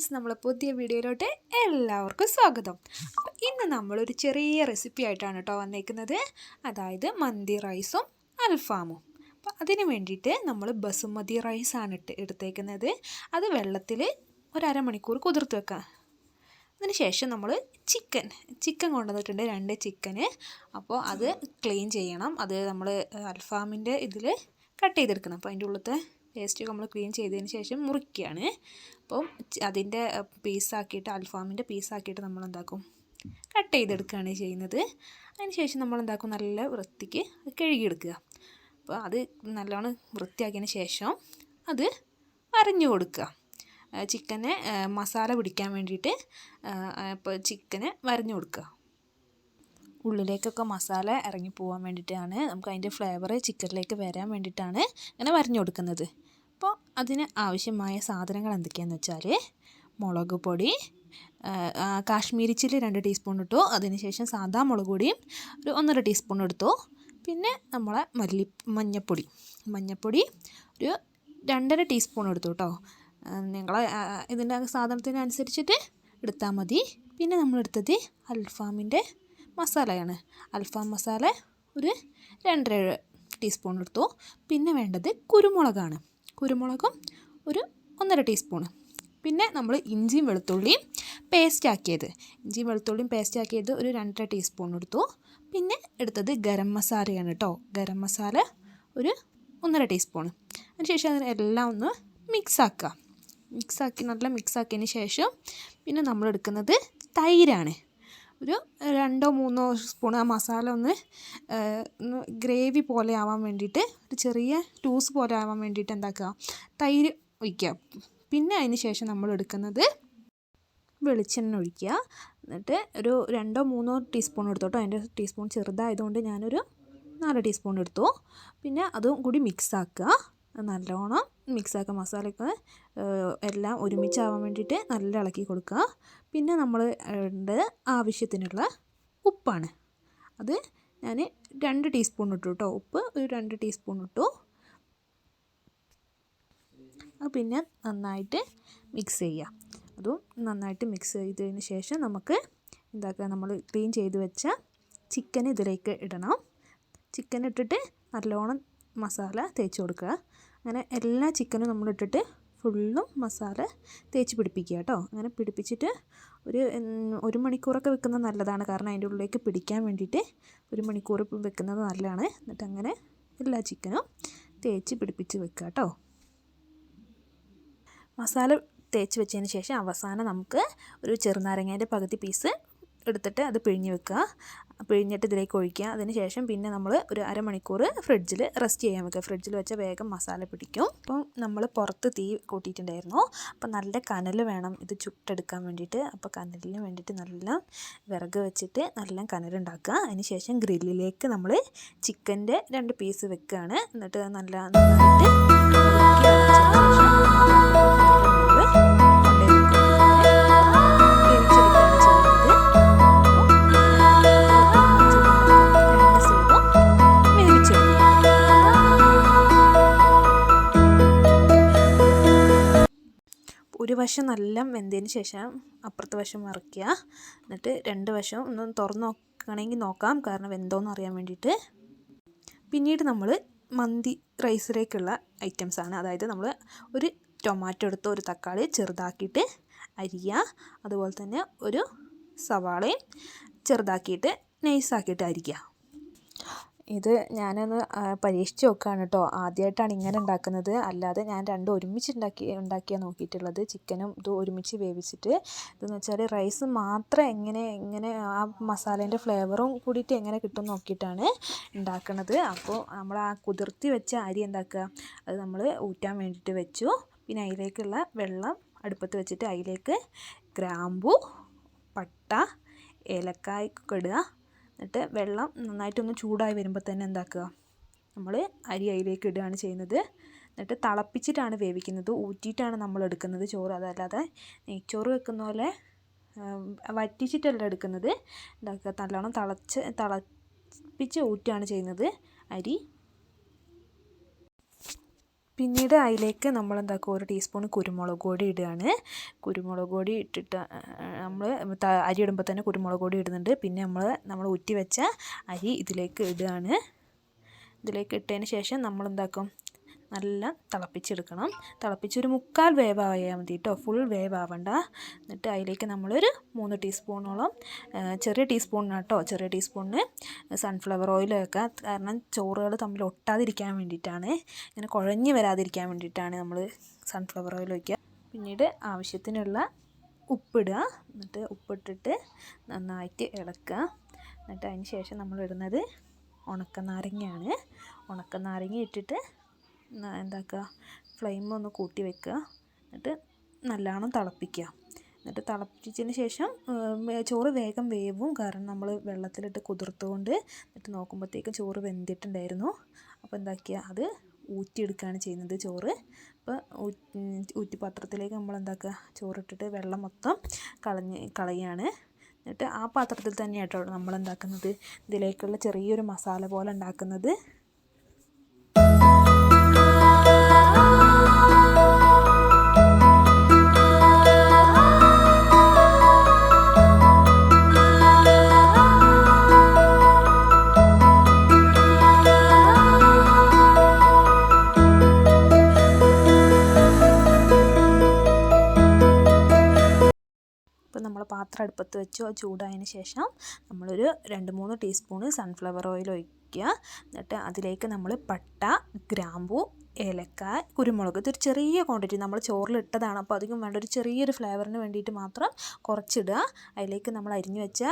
Friends, നമ്മളെ പുതിയ വീഡിയോയിലോട്ട് എല്ലാവർക്കും സ്വാഗതം. അപ്പോൾ ഇന്ന് നമ്മളൊരു ചെറിയ റെസിപ്പി ആയിട്ടാണ് കേട്ടോ വന്നേക്കുന്നത്. അതായത് മന്തി റൈസും അൽഫാമും. അപ്പോൾ അതിന് വേണ്ടിയിട്ട് നമ്മൾ ബസുമതി റൈസാണ് എടുത്തേക്കുന്നത്. അത് വെള്ളത്തിൽ ഒരു അരമണിക്കൂർ കുതിർത്ത് വെക്കാം. അതിന് ശേഷം നമ്മൾ ചിക്കൻ കൊണ്ടുവന്നിട്ടുണ്ട്, 2 ചിക്കന്. അപ്പോൾ അത് ക്ലീൻ ചെയ്യണം. അത് നമ്മൾ അൽഫാമിൻ്റെ ഇതിൽ കട്ട് ചെയ്തെടുക്കണം. അപ്പോൾ അതിൻ്റെ ഉള്ളത്തെ പേസ്റ്റൊക്കെ നമ്മൾ ക്ലീൻ ചെയ്തതിന് ശേഷം മുറിക്കുകയാണ്. അപ്പം അതിൻ്റെ പീസാക്കിയിട്ട് അൽഫാമിൻ്റെ പീസാക്കിയിട്ട് നമ്മൾ എന്താക്കും, കട്ട് ചെയ്തെടുക്കുകയാണ് ചെയ്യുന്നത്. അതിന് ശേഷം നമ്മൾ എന്താക്കും, നല്ല വൃത്തിക്ക് കഴുകിയെടുക്കുക. അപ്പോൾ അത് നല്ലോണം വൃത്തിയാക്കിയതിന് ശേഷം അത് അരിഞ്ഞു കൊടുക്കുക. ചിക്കനെ മസാല പിടിക്കാൻ വേണ്ടിയിട്ട് ഇപ്പോൾ ചിക്കനെ വരഞ്ഞു കൊടുക്കുക. ഉള്ളിലേക്കൊക്കെ മസാല ഇറങ്ങി പോകാൻ വേണ്ടിയിട്ടാണ്, നമുക്ക് അതിൻ്റെ ഫ്ലേവർ ചിക്കനിലേക്ക് വരാൻ വേണ്ടിയിട്ടാണ് ഇങ്ങനെ വരഞ്ഞു കൊടുക്കുന്നത്. അപ്പോൾ അതിന് ആവശ്യമായ സാധനങ്ങൾ എന്തൊക്കെയാണെന്ന് വെച്ചാൽ, മുളക് പൊടി, കാശ്മീരി ചില്ലി 2 ടീസ്പൂൺ ഇട്ടു. അതിനുശേഷം സാദാ മുളക് പൊടിയും ഒരു 1.5 ടീസ്പൂൺ എടുത്തു. പിന്നെ നമ്മളെ മഞ്ഞൾപ്പൊടി ഒരു 2.5 ടീസ്പൂൺ എടുത്തു കേട്ടോ. നിങ്ങൾ ഇതിൻ്റെ സാധനത്തിനനുസരിച്ചിട്ട് എടുത്താൽ മതി. പിന്നെ നമ്മളെടുത്തത് അൽഫാമിൻ്റെ മസാലയാണ്. അൽഫാം മസാല ഒരു 2.5 ടീസ്പൂൺ എടുത്തു. പിന്നെ വേണ്ടത് കുരുമുളകാണ്. കുരുമുളകും ഒരു 1.5 ടീസ്പൂൺ. പിന്നെ നമ്മൾ ഇഞ്ചിയും വെളുത്തുള്ളിയും പേസ്റ്റ് ആക്കിയത് ഒരു 2.5 ടീസ്പൂൺ എടുത്തു. പിന്നെ എടുത്തത് ഗരം മസാലയാണ് കേട്ടോ. ഗരം മസാല ഒരു 1.5 ടീസ്പൂൺ. അതിനുശേഷം അതിനെല്ലാം ഒന്ന് നല്ല മിക്സാക്കിയതിന് ശേഷം പിന്നെ നമ്മൾ എടുക്കുന്നത് തൈരാണ്. ഒരു 2-3 സ്പൂൺ. ആ മസാല ഒന്ന് ഗ്രേവി പോലെ ആവാൻ വേണ്ടിയിട്ട്, ഒരു ചെറിയ ലൂസ് പോലെ ആവാൻ വേണ്ടിയിട്ട് എന്താക്കുക, തൈര് ഒഴിക്കുക. പിന്നെ അതിന് ശേഷം നമ്മൾ എടുക്കുന്നത് വെളിച്ചെണ്ണ ഒഴിക്കുക. എന്നിട്ട് ഒരു 2-3 ടീസ്പൂൺ എടുത്തു കേട്ടോ. അതിൻ്റെ ടീസ്പൂൺ ചെറുതായതുകൊണ്ട് ഞാനൊരു 4 ടീസ്പൂൺ എടുത്തു. പിന്നെ അതും കൂടി മിക്സാക്കുക. നല്ലോണം മിക്സാക്കുക. മസാലയൊക്കെ എല്ലാം ഒരുമിച്ചാവാൻ വേണ്ടിയിട്ട് നല്ല ഇളക്കി കൊടുക്കുക. പിന്നെ നമ്മൾ ആവശ്യത്തിനുള്ള ഉപ്പാണ്. അത് ഞാൻ 2 ടീസ്പൂൺ ഇട്ടു കേട്ടോ. ഉപ്പ് ഒരു 2 ടീസ്പൂൺ ഇട്ടു. പിന്നെ നന്നായിട്ട് മിക്സ് ചെയ്യുക. അതും നന്നായിട്ട് മിക്സ് ചെയ്തതിന് ശേഷം നമുക്ക് എന്താക്കുക, നമ്മൾ ക്ലീൻ ചെയ്ത് വെച്ച ചിക്കൻ ഇതിലേക്ക് ഇടണം. ചിക്കൻ ഇട്ടിട്ട് നല്ലോണം മസാല തേച്ച് കൊടുക്കുക. അങ്ങനെ എല്ലാ ചിക്കനും നമ്മളിട്ടിട്ട് ഫുള്ളും മസാല തേച്ച് പിടിപ്പിക്കുക കേട്ടോ. അങ്ങനെ പിടിപ്പിച്ചിട്ട് ഒരു മണിക്കൂറൊക്കെ വെക്കുന്നത് നല്ലതാണ്. കാരണം അതിൻ്റെ ഉള്ളിലേക്ക് പിടിക്കാൻ വേണ്ടിയിട്ട് 1 മണിക്കൂർ വെക്കുന്നത് നല്ലതാണ്. എന്നിട്ട് അങ്ങനെ എല്ലാ ചിക്കനും തേച്ച് പിടിപ്പിച്ച് വെക്കുക കേട്ടോ. മസാല തേച്ച് വെച്ചതിന് ശേഷം അവസാനം നമുക്ക് ഒരു ചെറുനാരങ്ങേൻ്റെ പകുതി പീസ് എടുത്തിട്ട് അത് പിഴിഞ്ഞ് വെക്കുക. പിഴിഞ്ഞിട്ട് ഇതിലേക്ക് ഒഴിക്കുക. അതിന് ശേഷം പിന്നെ നമ്മൾ ഒരു അരമണിക്കൂർ ഫ്രിഡ്ജിൽ റെസ്റ്റ് ചെയ്യാൻ വെക്കുക. ഫ്രിഡ്ജിൽ വെച്ചാൽ വേഗം മസാല പിടിക്കും. അപ്പം നമ്മൾ പുറത്ത് തീ കൂട്ടിയിട്ടുണ്ടായിരുന്നു. അപ്പം നല്ല കനൽ വേണം ഇത് ചുട്ടെടുക്കാൻ വേണ്ടിയിട്ട്. അപ്പോൾ കനലിന് വേണ്ടിയിട്ട് നല്ല വിറക് വെച്ചിട്ട് നല്ല കനലുണ്ടാക്കുക. അതിന് ശേഷം ഗ്രില്ലിലേക്ക് നമ്മൾ ചിക്കൻ്റെ 2 പീസ് വെക്കുകയാണ്. എന്നിട്ട് നന്നായിട്ട് ഒരു വശം നല്ല വെന്തതിന് ശേഷം അപ്പുറത്തെ വശം മറിക്കുക. എന്നിട്ട് 2 വശം ഒന്ന് തുറന്ന് നോക്കുകയാണെങ്കിൽ നോക്കാം, കാരണം വെന്തോന്ന് അറിയാൻ വേണ്ടിയിട്ട്. പിന്നീട് നമ്മൾ മന്തി റൈസിലേക്കുള്ള ഐറ്റംസാണ്. അതായത് നമ്മൾ ഒരു ടൊമാറ്റോ എടുത്ത് ഒരു തക്കാളി ചെറുതാക്കിയിട്ട് അരിയുക. അതുപോലെ തന്നെ ഒരു സവാളയും ചെറുതാക്കിയിട്ട് നൈസാക്കിയിട്ട് അരിക്കുക. ഇത് ഞാനൊന്ന് പരീക്ഷിച്ച് നോക്കുകയാണ് കേട്ടോ. ആദ്യമായിട്ടാണ് ഇങ്ങനെ ഉണ്ടാക്കുന്നത്. അല്ലാതെ ഞാൻ 2 ഒരുമിച്ച് ഉണ്ടാക്കിയാണ് നോക്കിയിട്ടുള്ളത്. ചിക്കനും ഇതും ഒരുമിച്ച് വേവിച്ചിട്ട്. ഇതെന്ന് വെച്ചാൽ റൈസ് മാത്രം എങ്ങനെ ആ മസാലേൻ്റെ ഫ്ലേവറും കൂടിയിട്ട് എങ്ങനെ കിട്ടും നോക്കിയിട്ടാണ് ഉണ്ടാക്കുന്നത്. അപ്പോൾ നമ്മൾ ആ കുതിർത്തി വെച്ച അരി എന്താക്കുക, അത് നമ്മൾ ഊറ്റാൻ വേണ്ടിയിട്ട് വെച്ചു. പിന്നെ അതിലേക്കുള്ള വെള്ളം അടുപ്പത്ത് വെച്ചിട്ട് അതിലേക്ക് ഗ്രാമ്പു, പട്ട, ഏലക്കായ ഒക്കെ ഇടുക. എന്നിട്ട് വെള്ളം നന്നായിട്ടൊന്ന് ചൂടായി വരുമ്പോൾ തന്നെ എന്താക്കുക, നമ്മൾ അരി അതിലേക്ക് ഇടുകയാണ് ചെയ്യുന്നത്. എന്നിട്ട് തിളപ്പിച്ചിട്ടാണ് വേവിക്കുന്നത്. ഊറ്റിയിട്ടാണ് നമ്മൾ എടുക്കുന്നത് ചോറ്. അതല്ലാതെ നെയ്ച്ചോറ് വെക്കുന്ന പോലെ വറ്റിച്ചിട്ടല്ല എടുക്കുന്നത്. എന്താക്കുക, നല്ലോണം തിളപ്പിച്ച് ഊറ്റുകയാണ് ചെയ്യുന്നത് അരി. പിന്നീട് അതിലേക്ക് നമ്മൾ എന്താക്കുക, 1 ടീസ്പൂൺ കുരുമുളക് പൊടി ഇടുകയാണ്. കുരുമുളക് പൊടി ഇട്ടിട്ട് നമ്മൾ അരി ഇടുമ്പോൾ തന്നെ കുരുമുളക് പൊടി ഇടുന്നുണ്ട്. പിന്നെ നമ്മൾ ഊറ്റി വെച്ച അരി ഇതിലേക്ക് ഇടുകയാണ്. ഇതിലേക്ക് ഇട്ടതിന് ശേഷം നമ്മൾ എന്താക്കും, നല്ല തിളപ്പിച്ചെടുക്കണം. തിളപ്പിച്ചൊരു 1/4 വേവായാൽ മതി കേട്ടോ, ഫുൾ വേവാവണ്ട. എന്നിട്ട് അതിലേക്ക് നമ്മളൊരു 3 ടീസ്പൂണോളം, ചെറിയ ടീസ്പൂണിനാണ് കേട്ടോ, ചെറിയ ടീസ്പൂണിന് സൺഫ്ലവർ ഓയിൽ വെക്കുക. കാരണം ചോറുകൾ തമ്മിൽ ഒട്ടാതിരിക്കാൻ വേണ്ടിയിട്ടാണ്, ഇങ്ങനെ കുഴഞ്ഞ് വരാതിരിക്കാൻ വേണ്ടിയിട്ടാണ് നമ്മൾ സൺഫ്ലവർ ഓയിൽ വയ്ക്കുക. പിന്നീട് ആവശ്യത്തിനുള്ള ഉപ്പിടുക. എന്നിട്ട് ഉപ്പിട്ടിട്ട് നന്നായിട്ട് ഇളക്കുക. എന്നിട്ട് അതിന് ശേഷം നമ്മൾ ഇടുന്നത് ഉണക്കനാരങ്ങയാണ്. ഉണക്കനാരങ്ങ ഇട്ടിട്ട് എന്താക്കുക, ഫ്ലെയിം ഒന്ന് കൂട്ടി വെക്കുക. എന്നിട്ട് നല്ലോണം തിളപ്പിക്കുക. എന്നിട്ട് തിളപ്പിച്ചതിന് ശേഷം ചോറ് വേഗം വേവും, കാരണം നമ്മൾ വെള്ളത്തിലിട്ട് കുതിർത്തുകൊണ്ട്. എന്നിട്ട് നോക്കുമ്പോഴത്തേക്കും ചോറ് വെന്തിട്ടുണ്ടായിരുന്നു. അപ്പോൾ എന്താക്കിയ അത് ഊറ്റിയെടുക്കുകയാണ് ചെയ്യുന്നത് ചോറ്. അപ്പോൾ ഊറ്റിപ്പാത്രത്തിലേക്ക് നമ്മൾ എന്താക്കുക, ചോറിട്ടിട്ട് വെള്ളം മൊത്തം കളയുകയാണ്. എന്നിട്ട് ആ പാത്രത്തിൽ തന്നെയാട്ടോ നമ്മൾ എന്താക്കുന്നത്, ഇതിലേക്കുള്ള ചെറിയൊരു മസാല പോലെ ഉണ്ടാക്കുന്നത്. നമ്മൾ പാത്രം അടുപ്പത്ത് വെച്ചു. ചൂടായതിന് ശേഷം നമ്മളൊരു 2-3 ടീസ്പൂണ് സൺഫ്ലവർ ഓയിൽ ഒഴിക്കുക. എന്നിട്ട് അതിലേക്ക് നമ്മൾ പട്ട, ഗ്രാമ്പൂ, ഏലക്കായ, കുരുമുളക്, ഇതൊരു ചെറിയ ക്വാണ്ടിറ്റി നമ്മൾ ചോറിലിട്ടതാണ്. അപ്പോൾ അധികം വേണ്ട, ഒരു ചെറിയൊരു ഫ്ലേവറിന് വേണ്ടിയിട്ട് മാത്രം കുറച്ചിടുക. അതിലേക്ക് നമ്മൾ അരിഞ്ഞു വെച്ച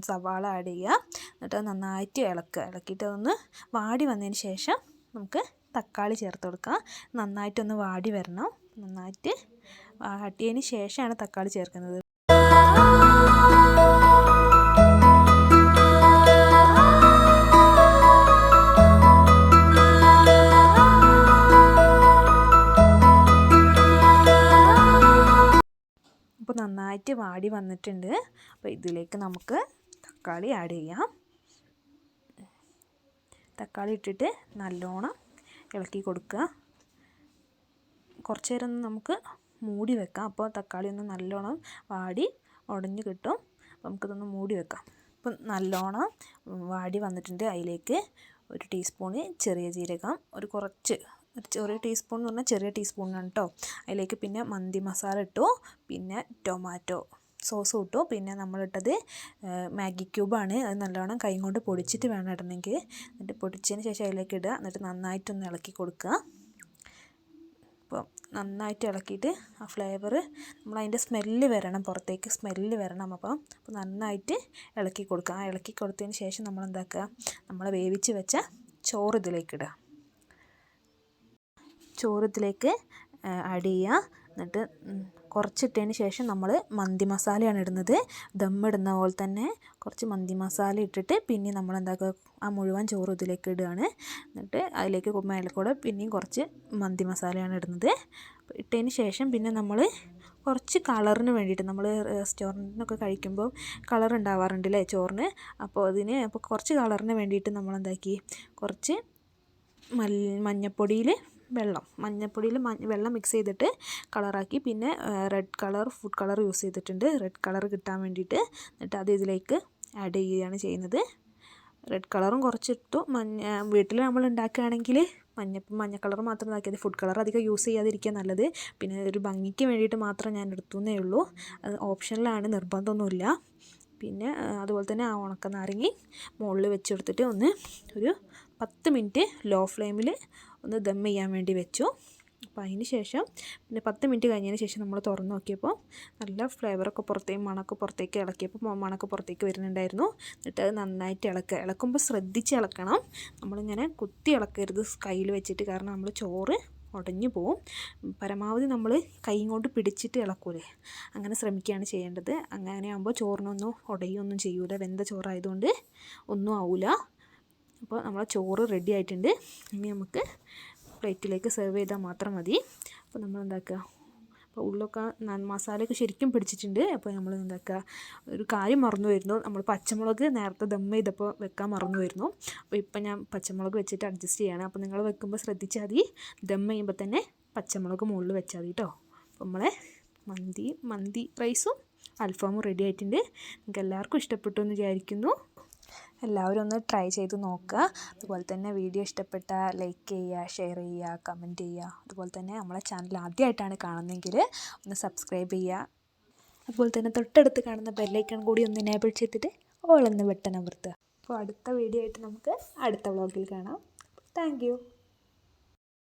സവാള ആഡ് ചെയ്യുക. എന്നിട്ട് അത് നന്നായിട്ട് ഇളക്കുക. ഇളക്കിയിട്ട് അതൊന്ന് വാടി വന്നതിന് ശേഷം നമുക്ക് തക്കാളി ചേർത്ത് കൊടുക്കുക. നന്നായിട്ടൊന്ന് വാടി വരണം. നന്നായിട്ട് വാട്ടിയതിന് ശേഷമാണ് തക്കാളി ചേർക്കുന്നത്. അപ്പോൾ നന്നായിട്ട് വാടി വന്നിട്ടുണ്ട്. അപ്പോൾ ഇതിലേക്ക് നമുക്ക് തക്കാളി ആഡ് ചെയ്യാം. തക്കാളി ഇട്ടിട്ട് നല്ലോണം ഇളക്കി കൊടുക്കുക. കുറച്ച് നേരം നമുക്ക് മൂടി വെക്കാം. അപ്പോൾ തക്കാളി ഒന്ന് നല്ലോണം വാടി ഉടഞ്ഞ് കിട്ടും. അപ്പോൾ നമുക്കിതൊന്ന് മൂടി വെക്കാം. അപ്പം നല്ലോണം വാടി വന്നിട്ടുണ്ട്. അതിലേക്ക് 1 ടീസ്പൂണ് ചെറിയ ജീരകം, ചെറിയ ടീസ്പൂൺ എന്ന് പറഞ്ഞാൽ ചെറിയ ടീസ്പൂണാണ് കേട്ടോ. അതിലേക്ക് പിന്നെ മന്തി മസാല ഇട്ടു, പിന്നെ ടൊമാറ്റോ സോസ് ഇട്ടു, പിന്നെ നമ്മളിട്ടത് മാഗി ക്യൂബാണ്. അത് നല്ലോണം കൈ കൊണ്ട് പൊടിച്ചിട്ട് വേണം ഇടണമെങ്കിൽ. എന്നിട്ട് പൊടിച്ചതിന് ശേഷം അതിലേക്ക് ഇടുക. എന്നിട്ട് നന്നായിട്ടൊന്ന് ഇളക്കി കൊടുക്കുക. അപ്പോൾ നന്നായിട്ട് ഇളക്കിയിട്ട് ആ ഫ്ലേവർ നമ്മളതിൻ്റെ സ്മെല്ല് വരണം, പുറത്തേക്ക് സ്മെല്ല് വരണം. അപ്പോൾ നന്നായിട്ട് ഇളക്കി കൊടുക്കുക. ആ ഇളക്കി കൊടുത്തതിന് ശേഷം നമ്മൾ എന്താക്കുക, നമ്മൾ വേവിച്ച് വെച്ച ചോറ് ഇതിലേക്ക് ഇടുക. ചോറ് ഇതിലേക്ക് ആഡ് ചെയ്യുക. എന്നിട്ട് കുറച്ചിട്ടതിന് ശേഷം നമ്മൾ മന്തി മസാലയാണ് ഇടുന്നത്. ദമ്മിടുന്ന പോലെ തന്നെ കുറച്ച് മന്തി മസാല ഇട്ടിട്ട് പിന്നെ നമ്മൾ എന്താക്കുക, ആ മുഴുവൻ ചോറ് ഇതിലേക്ക് ഇടുകയാണ്. എന്നിട്ട് അതിലേക്ക് മേലെക്കൂടെ പിന്നെയും കുറച്ച് മന്തി മസാലയാണ് ഇടുന്നത്. ഇട്ടതിന് ശേഷം പിന്നെ നമ്മൾ കുറച്ച് കളറിന് വേണ്ടിയിട്ട്, നമ്മൾ റെസ്റ്റോറൻറ്റിനൊക്കെ കഴിക്കുമ്പോൾ കളർ ഉണ്ടാവാറുണ്ടല്ലേ ചോറിന്. അപ്പോൾ കുറച്ച് കളറിന് വേണ്ടിയിട്ട് നമ്മളെന്താക്കി, കുറച്ച് മഞ്ഞപ്പൊടിയിൽ വെള്ളം മിക്സ് ചെയ്തിട്ട് കളറാക്കി. പിന്നെ red colour, food colour use ചെയ്തിട്ടുണ്ട്, റെഡ് കളർ കിട്ടാൻ വേണ്ടിയിട്ട്. എന്നിട്ട് അത് ഇതിലേക്ക് ആഡ് ചെയ്യുകയാണ് ചെയ്യുന്നത്. റെഡ് കളറും കുറച്ചിട്ടു. വീട്ടിൽ നമ്മൾ ഉണ്ടാക്കുകയാണെങ്കിൽ മഞ്ഞ കളർ മാത്രം ഇതാക്കിയത്, ഫുഡ് കളർ അധികം യൂസ് ചെയ്യാതിരിക്കുക നല്ലത്. പിന്നെ ഒരു ഭംഗിക്ക് വേണ്ടിയിട്ട് മാത്രം ഞാൻ എടുത്തുവെന്നേ ഉള്ളൂ. അത് ഓപ്ഷനിലാണ്, നിർബന്ധമൊന്നുമില്ല. പിന്നെ അതുപോലെ തന്നെ ആ ഉണക്കനാരങ്ങ മുകളിൽ വെച്ച് കൊടുത്തിട്ട് ഒരു 10 മിനിറ്റ് ലോ ഫ്ലെയിമിൽ ഒന്ന് ദം ചെയ്യാൻ വേണ്ടി വെച്ചു. അപ്പോൾ അതിന് ശേഷം പിന്നെ 10 മിനിറ്റ് കഴിഞ്ഞതിന് ശേഷം നമ്മൾ തുറന്ന് നോക്കിയപ്പോൾ നല്ല ഫ്ലേവറൊക്കെ മണമൊക്കെ പുറത്തേക്ക് ഇളക്കിയപ്പോൾ മണമൊക്കെ പുറത്തേക്ക് വരുന്നുണ്ടായിരുന്നു. എന്നിട്ട് അത് നന്നായിട്ട് ഇളക്കുമ്പോൾ ശ്രദ്ധിച്ച് ഇളക്കണം. നമ്മളിങ്ങനെ കുത്തി ഇളക്കരുത് കയ്യിൽ വെച്ചിട്ട്, കാരണം നമ്മൾ ചോറ് ഉടഞ്ഞു പോവും. പരമാവധി നമ്മൾ കൈ കൊണ്ട് പിടിച്ചിട്ട് ഇളക്കൂലേ, അങ്ങനെ ശ്രമിക്കുകയാണ് ചെയ്യേണ്ടത്. അങ്ങനെ ആകുമ്പോൾ ചോറിനൊന്നും ഉടയൊന്നും ചെയ്യൂല, വെന്ത ചോറായതുകൊണ്ട് ഒന്നും ആവില്ല. അപ്പോൾ നമ്മളെ ചോറ് റെഡി ആയിട്ടുണ്ട്. ഇനി നമുക്ക് പ്ലേറ്റിലേക്ക് സെർവ് ചെയ്താൽ മാത്രം മതി. അപ്പോൾ നമ്മൾ എന്താക്കുക, അപ്പോൾ ഉള്ളൊക്കെ മസാലയൊക്കെ ശരിക്കും പിടിച്ചിട്ടുണ്ട്. അപ്പോൾ നമ്മൾ എന്താക്കുക, ഒരു കാര്യം മറന്നു വരുന്നു, നമ്മൾ പച്ചമുളക് നേരത്തെ ദം ചെയ്തപ്പോൾ വെക്കാൻ മറന്നു വരുന്നു. അപ്പോൾ ഇപ്പം ഞാൻ പച്ചമുളക് വെച്ചിട്ട് അഡ്ജസ്റ്റ് ചെയ്യണം. അപ്പോൾ നിങ്ങൾ വെക്കുമ്പോൾ ശ്രദ്ധിച്ചാൽ മതി, ദം ചെയ്യുമ്പോൾ തന്നെ പച്ചമുളക് മുകളിൽ വെച്ചാൽ മതി കേട്ടോ. അപ്പോൾ നമ്മളെ മന്തി റൈസും അൽഫാമും റെഡി ആയിട്ടുണ്ട്. നിങ്ങൾക്ക് എല്ലാവർക്കും ഇഷ്ടപ്പെട്ടു എന്ന് വിചാരിക്കുന്നു. എല്ലാവരും ഒന്ന് ട്രൈ ചെയ്ത് നോക്കുക. അതുപോലെ തന്നെ വീഡിയോ ഇഷ്ടപ്പെട്ടാൽ ലൈക്ക് ചെയ്യുക, ഷെയർ ചെയ്യുക, കമൻറ്റ് ചെയ്യുക. അതുപോലെ തന്നെ നമ്മളെ ചാനൽ ആദ്യമായിട്ടാണ് കാണുന്നതെങ്കിൽ ഒന്ന് സബ്സ്ക്രൈബ് ചെയ്യുക. അതുപോലെ തന്നെ തൊട്ടടുത്ത് കാണുന്ന ബെല്ലൈക്കൺ കൂടി ഒന്ന് എനേബിൾ ചെയ്തിട്ട് ഓൾ എന്ന് ബട്ടൺ അമർത്തുക. അപ്പോൾ അടുത്ത വീഡിയോ ആയിട്ട് നമുക്ക് അടുത്ത വ്ളോഗിൽ കാണാം. Thank you.